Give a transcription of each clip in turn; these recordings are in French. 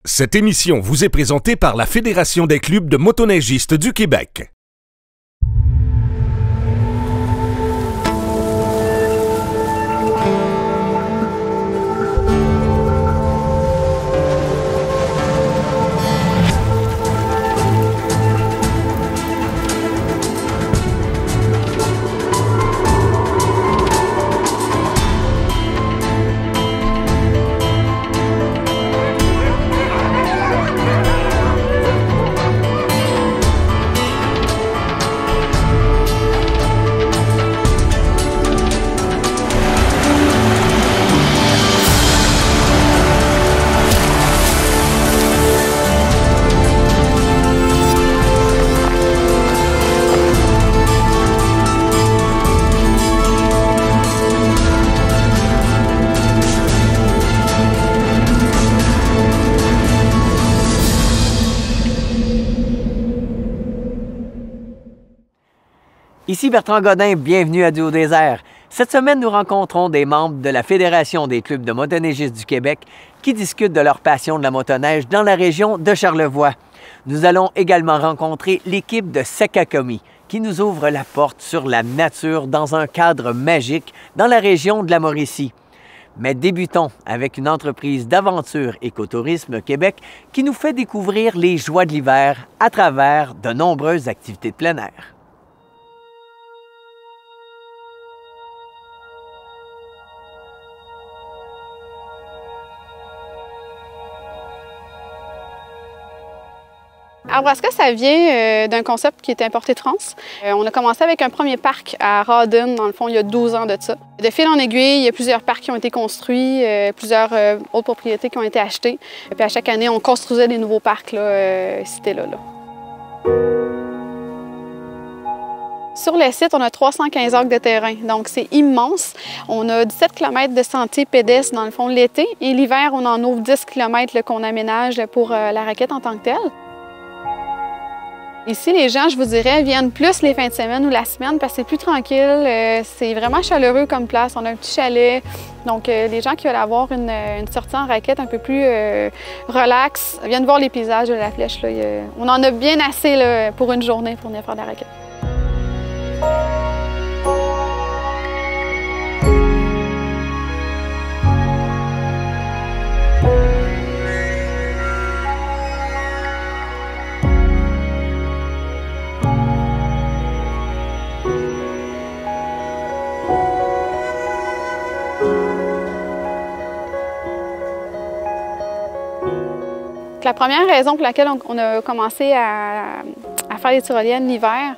Cette émission vous est présentée par la Fédération des clubs de motoneigistes du Québec. Ici Bertrand Godin, bienvenue à Duo des airs. Cette semaine, nous rencontrons des membres de la Fédération des clubs de motoneigistes du Québec qui discutent de leur passion de la motoneige dans la région de Charlevoix. Nous allons également rencontrer l'équipe de Sakakomi qui nous ouvre la porte sur la nature dans un cadre magique dans la région de la Mauricie. Mais débutons avec une entreprise d'aventure écotourisme Québec qui nous fait découvrir les joies de l'hiver à travers de nombreuses activités de plein air. Arbraska, ça vient d'un concept qui était importé de France. On a commencé avec un premier parc à Rawdon, dans le fond, il y a 12 ans de ça. De fil en aiguille, il y a plusieurs parcs qui ont été construits, plusieurs autres propriétés qui ont été achetées. Et puis à chaque année, on construisait des nouveaux parcs, c'était là. Sur le site, on a 315 acres de terrain, donc c'est immense. On a 17 km de sentiers pédestres dans le fond l'été et l'hiver, on en ouvre 10 km qu'on aménage pour la raquette en tant que telle. Ici, les gens, je vous dirais, viennent plus les fins de semaine ou la semaine parce que c'est plus tranquille. C'est vraiment chaleureux comme place. On a un petit chalet. Donc, les gens qui veulent avoir une sortie en raquette un peu plus relax viennent voir les paysages de la Flèche. Là. On en a bien assez là, pour une journée pour venir faire de la raquette. La première raison pour laquelle on a commencé à faire des tyroliennes l'hiver,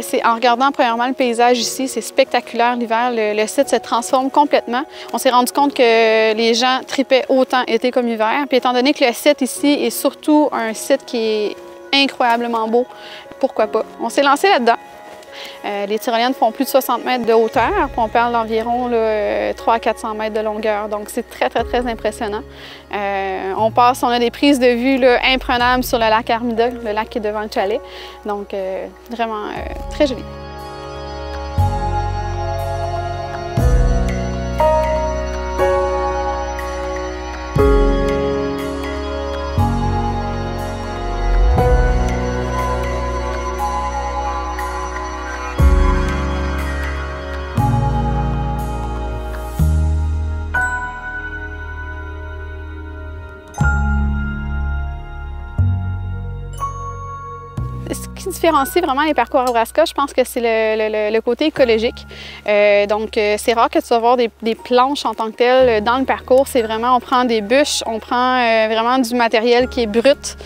c'est en regardant premièrement le paysage ici, c'est spectaculaire l'hiver, le site se transforme complètement. On s'est rendu compte que les gens tripaient autant été comme hiver, puis étant donné que le site ici est surtout un site qui est incroyablement beau, pourquoi pas? On s'est lancé là-dedans. Les tyroliennes font plus de 60 mètres de hauteur, puis on parle d'environ 300 à 400 mètres de longueur, donc c'est très impressionnant. On a des prises de vue imprenables sur le lac Armida, le lac qui est devant le chalet, donc vraiment très joli. Ce qui différencie vraiment les parcours Arbraska, je pense que c'est le côté écologique. Donc, c'est rare que tu vas voir des planches en tant que telles dans le parcours. C'est vraiment, on prend des bûches, on prend vraiment du matériel qui est brut.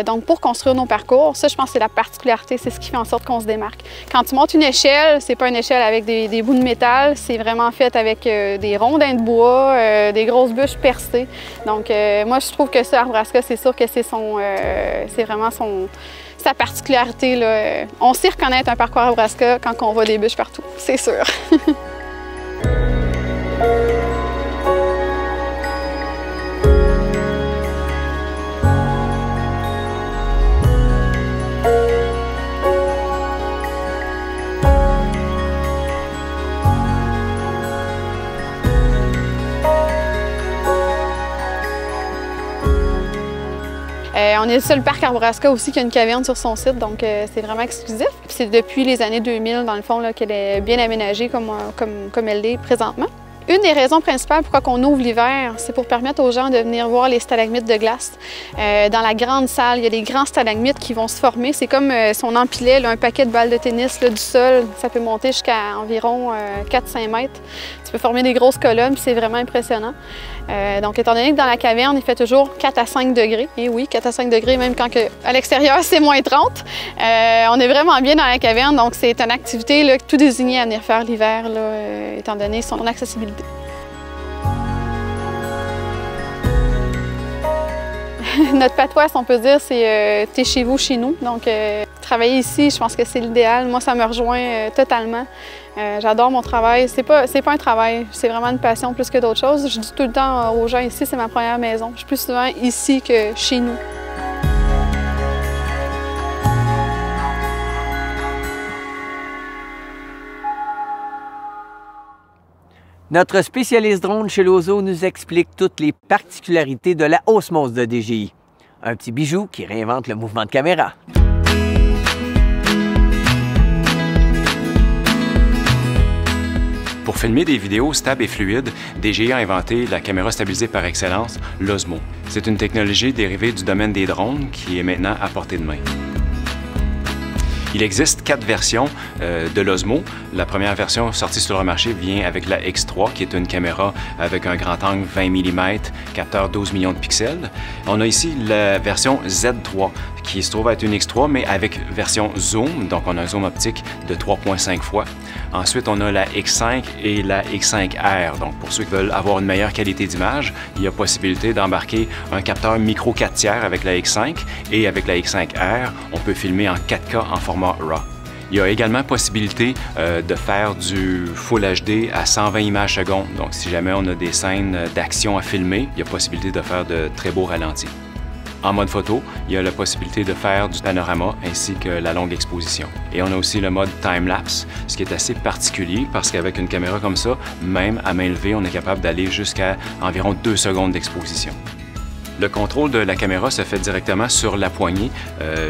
Donc, pour construire nos parcours, ça, je pense que c'est la particularité, c'est ce qui fait en sorte qu'on se démarque. Quand tu montes une échelle, c'est pas une échelle avec des bouts de métal, c'est vraiment fait avec des rondins de bois, des grosses bûches percées. Donc, moi, je trouve que ça, Arbraska, c'est sûr que c'est vraiment sa particularité, là. On sait reconnaître un parcours Arbraska quand on voit des bûches partout, c'est sûr. On est le seul parc Arborasca aussi qui a une caverne sur son site, donc c'est vraiment exclusif. C'est depuis les années 2000, dans le fond, qu'elle est bien aménagée comme elle l'est présentement. Une des raisons principales pourquoi on ouvre l'hiver, c'est pour permettre aux gens de venir voir les stalagmites de glace. Dans la grande salle, il y a des grands stalagmites qui vont se former. C'est comme si on empilait là, un paquet de balles de tennis là, du sol. Ça peut monter jusqu'à environ 4-5 mètres. Ça peut former des grosses colonnes, c'est vraiment impressionnant. Donc, étant donné que dans la caverne, il fait toujours 4 à 5 degrés, et oui, 4 à 5 degrés, même quand à l'extérieur, c'est moins 30, on est vraiment bien dans la caverne, donc c'est une activité là, tout désignée à venir faire l'hiver, étant donné son accessibilité. Notre patois, on peut dire, c'est « t'es chez vous, chez nous ». Donc, travailler ici, je pense que c'est l'idéal. Moi, ça me rejoint totalement. J'adore mon travail. C'est pas un travail, c'est vraiment une passion plus que d'autres choses. Je dis tout le temps aux gens ici, c'est ma première maison. Je suis plus souvent ici que chez nous. Notre spécialiste drone chez Lozo nous explique toutes les particularités de la osmose de DJI. Un petit bijou qui réinvente le mouvement de caméra. Pour filmer des vidéos stables et fluides, DJI a inventé la caméra stabilisée par excellence, l'Osmo. C'est une technologie dérivée du domaine des drones qui est maintenant à portée de main. Il existe 4 versions de l'Osmo. La première version sortie sur le marché vient avec la X3, qui est une caméra avec un grand angle 20 mm, capteur 12 millions de pixels. On a ici la version Z3, qui se trouve être une X3, mais avec version zoom, donc on a un zoom optique de 3,5 fois. Ensuite, on a la X5 et la X5R. Donc, pour ceux qui veulent avoir une meilleure qualité d'image, il y a possibilité d'embarquer un capteur micro 4/3 avec la X5 et avec la X5R, on peut filmer en 4K en format RAW. Il y a également possibilité de faire du Full HD à 120 images secondes. Donc, si jamais on a des scènes d'action à filmer, il y a possibilité de faire de très beaux ralentis. En mode photo, il y a la possibilité de faire du panorama ainsi que la longue exposition. Et on a aussi le mode time-lapse, ce qui est assez particulier parce qu'avec une caméra comme ça, même à main levée, on est capable d'aller jusqu'à environ 2 secondes d'exposition. Le contrôle de la caméra se fait directement sur la poignée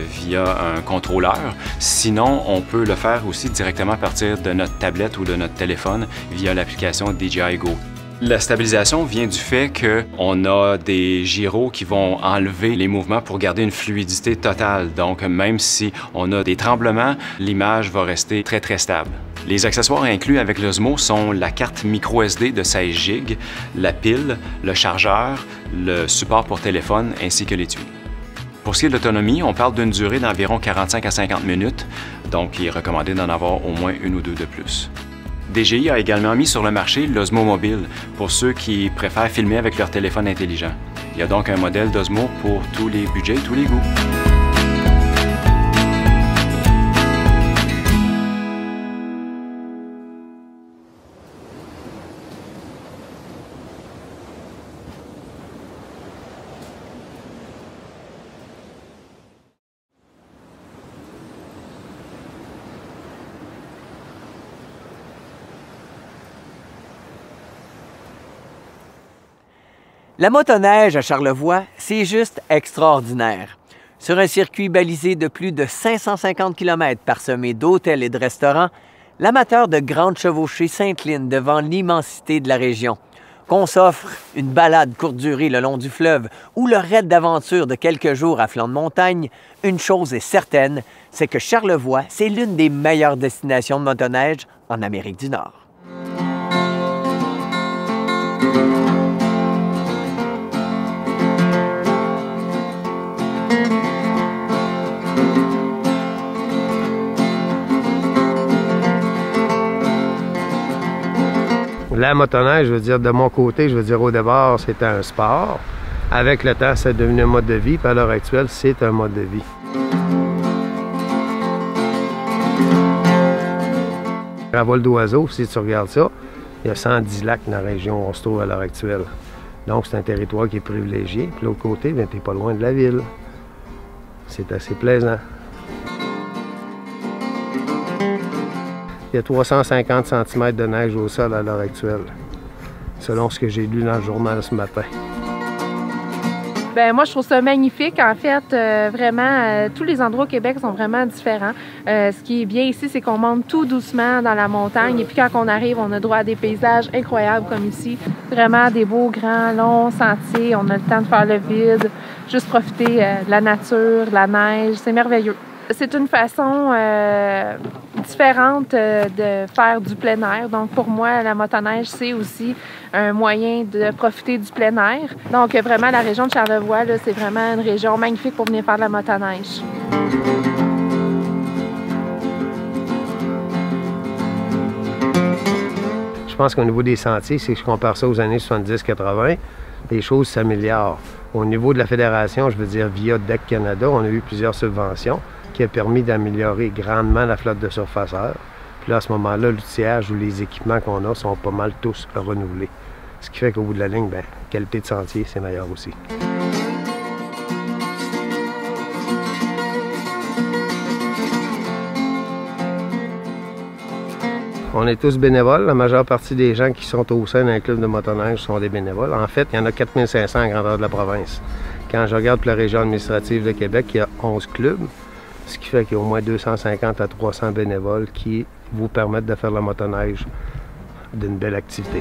via un contrôleur. Sinon, on peut le faire aussi directement à partir de notre tablette ou de notre téléphone via l'application DJI Go. La stabilisation vient du fait qu'on a des gyros qui vont enlever les mouvements pour garder une fluidité totale. Donc, même si on a des tremblements, l'image va rester très, très stable. Les accessoires inclus avec l'Osmo sont la carte micro SD de 16 GB, la pile, le chargeur, le support pour téléphone ainsi que l'étui. Pour ce qui est de l'autonomie, on parle d'une durée d'environ 45 à 50 minutes, donc il est recommandé d'en avoir au moins 1 ou 2 de plus. DJI a également mis sur le marché l'Osmo Mobile pour ceux qui préfèrent filmer avec leur téléphone intelligent. Il y a donc un modèle d'Osmo pour tous les budgets et tous les goûts. La motoneige à Charlevoix, c'est juste extraordinaire. Sur un circuit balisé de plus de 550 km parsemé d'hôtels et de restaurants, l'amateur de grandes chevauchées s'incline devant l'immensité de la région. Qu'on s'offre une balade courte durée le long du fleuve ou le raid d'aventure de quelques jours à flanc de montagne, une chose est certaine, c'est que Charlevoix, c'est l'une des meilleures destinations de motoneige en Amérique du Nord. La motoneige, je veux dire, de mon côté, je veux dire, au départ, c'était un sport. Avec le temps, c'est devenu un mode de vie, puis à l'heure actuelle, c'est un mode de vie. À vol d'oiseau, si tu regardes ça, il y a 110 lacs dans la région où on se trouve à l'heure actuelle. Donc, c'est un territoire qui est privilégié. Puis l'autre côté, tu n'es pas loin de la ville. C'est assez plaisant. Il y a 350 cm de neige au sol à l'heure actuelle, selon ce que j'ai lu dans le journal ce matin. Bien, moi, je trouve ça magnifique. En fait, vraiment, tous les endroits au Québec sont vraiment différents. Ce qui est bien ici, c'est qu'on monte tout doucement dans la montagne. Et puis, quand on arrive, on a droit à des paysages incroyables comme ici. Vraiment des beaux, grands, longs sentiers. On a le temps de faire le vide, juste profiter de la nature, de la neige. C'est merveilleux. C'est une façon différente de faire du plein air. Donc, pour moi, la motoneige, c'est aussi un moyen de profiter du plein air. Donc, vraiment, la région de Charlevoix, c'est vraiment une région magnifique pour venir faire de la motoneige. Je pense qu'au niveau des sentiers, si je compare ça aux années 70-80, les choses s'améliorent. Au niveau de la fédération, je veux dire, via DEC Canada, on a eu plusieurs subventions qui a permis d'améliorer grandement la flotte de surfaceurs. Puis là, à ce moment-là, l'outillage ou les équipements qu'on a sont pas mal tous renouvelés. Ce qui fait qu'au bout de la ligne, bien, qualité de sentier, c'est meilleur aussi. On est tous bénévoles. La majeure partie des gens qui sont au sein d'un club de motoneige sont des bénévoles. En fait, il y en a 4500 à grandeur de la province. Quand je regarde pour la région administrative de Québec, il y a 11 clubs, ce qui fait qu'il y a au moins 250 à 300 bénévoles qui vous permettent de faire la motoneige d'une belle activité.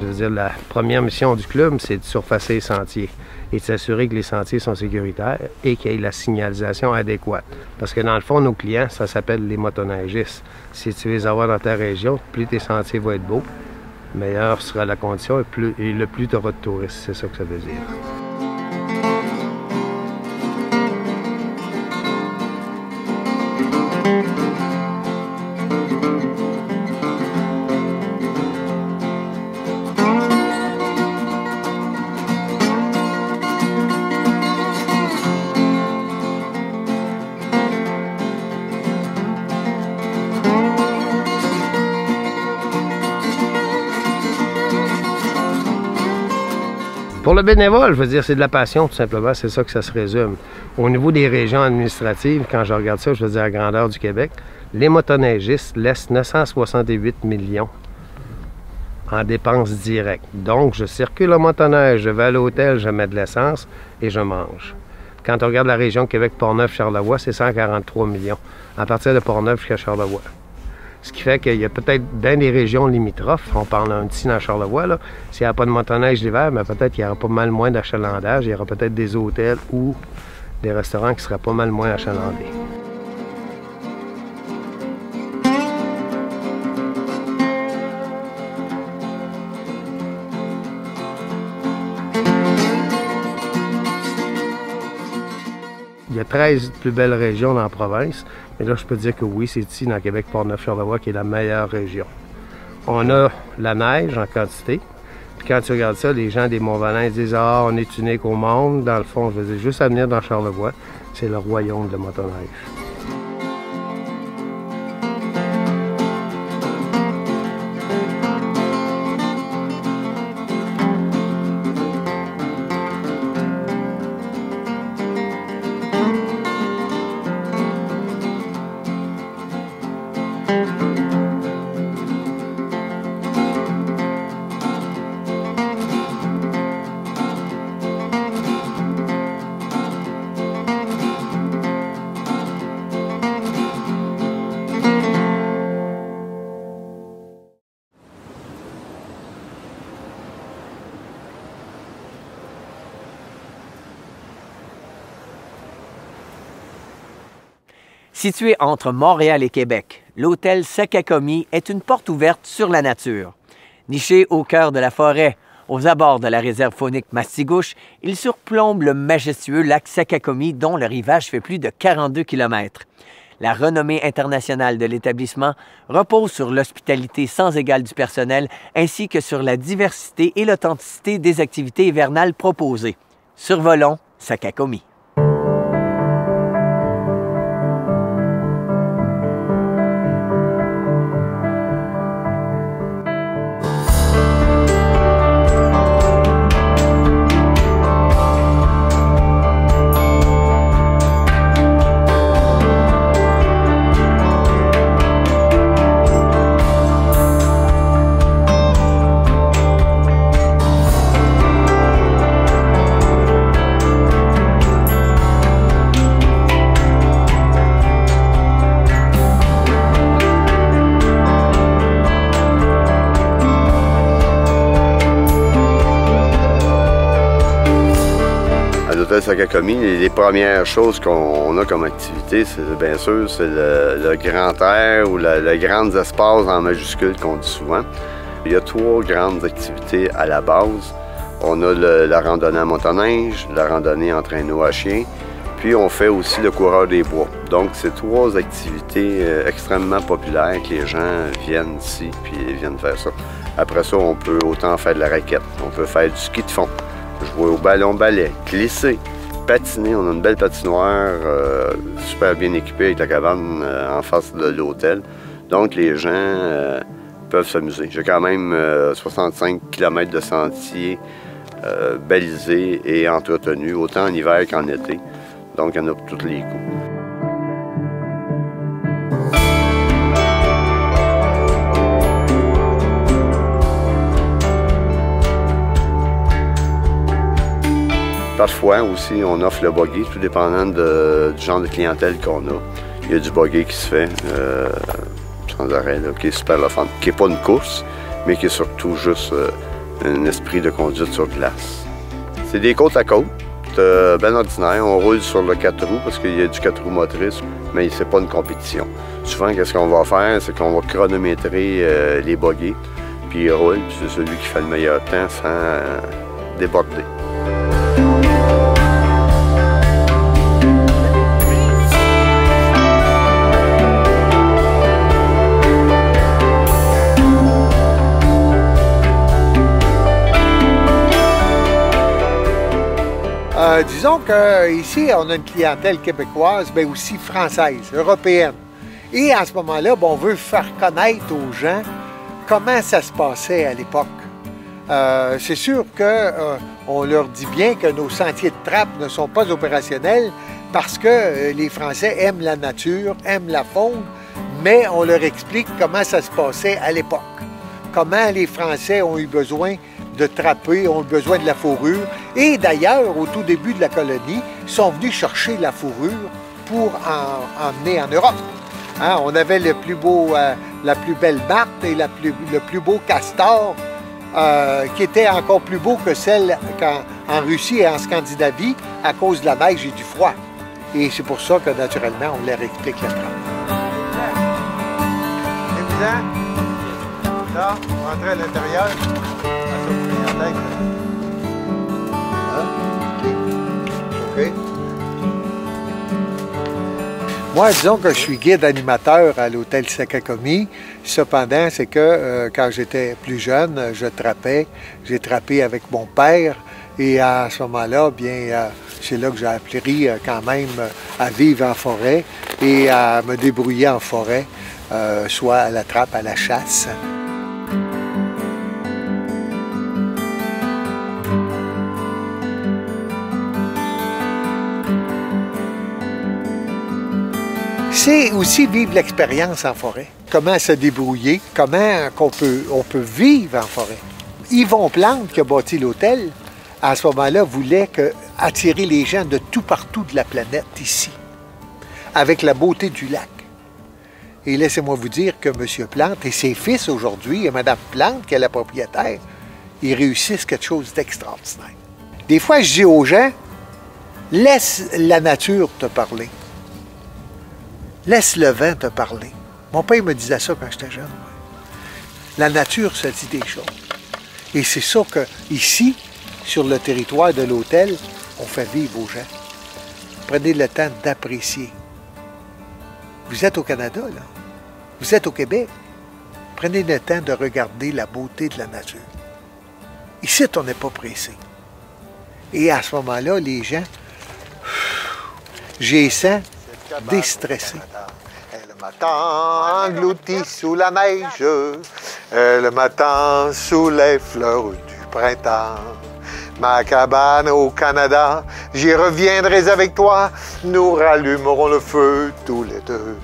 Je veux dire, la première mission du club, c'est de surfacer les sentiers et de s'assurer que les sentiers sont sécuritaires et qu'il y ait la signalisation adéquate. Parce que dans le fond, nos clients, ça s'appelle les motoneigistes. Si tu veux les avoir dans ta région, plus tes sentiers vont être beaux, meilleure sera la condition et le plus tu auras de touristes. C'est ça que ça veut dire. Pour le bénévole, je veux dire, c'est de la passion, tout simplement. C'est ça que ça se résume. Au niveau des régions administratives, quand je regarde ça, je veux dire, à la grandeur du Québec, les motoneigistes laissent 968 millions en dépenses directes. Donc, je circule en motoneige, je vais à l'hôtel, je mets de l'essence et je mange. Quand on regarde la région Québec-Portneuf-Charlevoix, c'est 143 millions, à partir de Portneuf jusqu'à Charlevoix. Ce qui fait qu'il y a peut-être bien des régions limitrophes, on parle un petit dans Charlevoix, là, s'il n'y a pas de motoneige l'hiver, mais peut-être qu'il y aura pas mal moins d'achalandage, il y aura peut-être des hôtels ou des restaurants qui seraient pas mal moins achalandés. Il y a 13 plus belles régions dans la province, mais là, je peux dire que oui, c'est ici, dans Québec, Portneuf-Charlevoix, qui est la meilleure région. On a la neige en quantité, puis quand tu regardes ça, les gens des Mont-Valin disent « Ah, on est unique au monde ». Dans le fond, je veux dire, juste à venir dans Charlevoix, c'est le royaume de la motoneige. Situé entre Montréal et Québec, l'hôtel Sakakomi est une porte ouverte sur la nature. Niché au cœur de la forêt, aux abords de la réserve faunique Mastigouche, il surplombe le majestueux lac Sakakomi dont le rivage fait plus de 42 km. La renommée internationale de l'établissement repose sur l'hospitalité sans égale du personnel ainsi que sur la diversité et l'authenticité des activités hivernales proposées. Survolons Sakakomi. l'hôtel Sakakami, les premières choses qu'on a comme activité, c'est bien sûr c'est le grand air ou les grands espaces en majuscule qu'on dit souvent. Il y a 3 grandes activités à la base. On a la randonnée à motoneige, la randonnée en traîneau à chien, puis on fait aussi le coureur des bois. Donc c'est 3 activités extrêmement populaires que les gens viennent ici puis viennent faire ça. Après ça, on peut autant faire de la raquette, on peut faire du ski de fond, jouer au ballon-ballet, glisser, patiner. On a une belle patinoire super bien équipée avec la cabane en face de l'hôtel. Donc les gens peuvent s'amuser. J'ai quand même 65 km de sentiers balisés et entretenus, autant en hiver qu'en été. Donc il y en a pour tous les coups. Parfois aussi, on offre le buggy, tout dépendant du genre de clientèle qu'on a. Il y a du buggy qui se fait sans arrêt, là, qui est super le fun, qui n'est pas une course, mais qui est surtout juste un esprit de conduite sur glace. C'est des côtes à côte, bien ordinaire. On roule sur le 4 roues parce qu'il y a du 4 roues motrices, mais c'est pas une compétition. Souvent, qu'est-ce qu'on va faire, c'est qu'on va chronométrer les buggy, puis ils roulent, puis c'est celui qui fait le meilleur temps sans déborder. Disons qu'ici, on a une clientèle québécoise, mais aussi française, européenne. Et en ce moment-là, on veut faire connaître aux gens comment ça se passait à l'époque. C'est sûr qu'on leur dit bien que nos sentiers de trappe ne sont pas opérationnels parce que les Français aiment la nature, aiment la faune, mais on leur explique comment ça se passait à l'époque. Comment les Français ont eu besoin de trapper, ont eu besoin de la fourrure. Et d'ailleurs, au tout début de la colonie, ils sont venus chercher la fourrure pour en emmener en Europe. Hein, on avait le plus beau, la plus belle martre et le plus beau castor, qui était encore plus beau que celle en Russie et en Scandinavie à cause de la neige et du froid. Et c'est pour ça que, naturellement, on leur explique la trappe. Là, on rentrait à l'intérieur. OK. Moi, disons que je suis guide animateur à l'hôtel Sakakami. Cependant, c'est que quand j'étais plus jeune, je trappais. J'ai trappé avec mon père. Et à ce moment-là, bien, c'est là que j'ai appris quand même à vivre en forêt et à me débrouiller en forêt, soit à la trappe, à la chasse. C'est aussi vivre l'expérience en forêt. Comment se débrouiller, comment on peut vivre en forêt. Yvon Plante, qui a bâti l'hôtel, à ce moment-là, voulait attirer les gens de tout partout de la planète ici, avec la beauté du lac. Et laissez-moi vous dire que M. Plante et ses fils aujourd'hui, et Mme Plante, qui est la propriétaire, ils réussissent quelque chose d'extraordinaire. Des fois, je dis aux gens, laisse la nature te parler. Laisse le vent te parler. Mon père me disait ça quand j'étais jeune. La nature se dit des choses. Et c'est ça qu'ici, sur le territoire de l'hôtel, on fait vivre aux gens. Prenez le temps d'apprécier. Vous êtes au Canada, là. Vous êtes au Québec. Prenez le temps de regarder la beauté de la nature. Ici, on n'est pas pressé. Et à ce moment-là, les gens, j'ai sens déstressés. Elle m'attend engloutie sous la neige, elle m'attend sous les fleurs du printemps. Ma cabane au Canada, j'y reviendrai avec toi, nous rallumerons le feu tous les deux.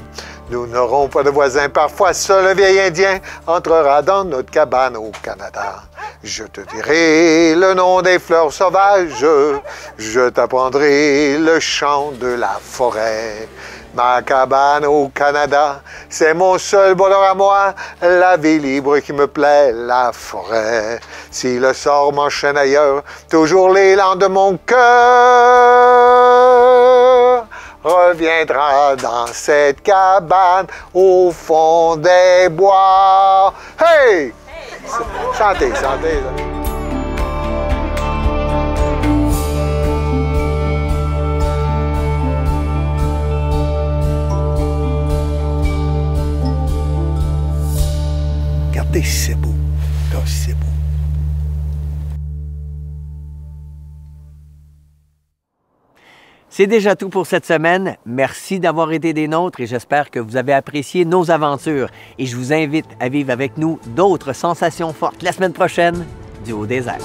Nous n'aurons pas de voisins, parfois seul le vieil Indien entrera dans notre cabane au Canada. Je te dirai le nom des fleurs sauvages, je t'apprendrai le chant de la forêt. Ma cabane au Canada, c'est mon seul bonheur à moi, la vie libre qui me plaît, la forêt. Si le sort m'enchaîne ailleurs, toujours l'élan de mon cœur reviendra dans cette cabane au fond des bois. Hey! Chantez, chantez. Regardez, c'est beau. Là, c'est beau. C'est déjà tout pour cette semaine. Merci d'avoir été des nôtres et j'espère que vous avez apprécié nos aventures. Et je vous invite à vivre avec nous d'autres sensations fortes la semaine prochaine du Haut-Désert.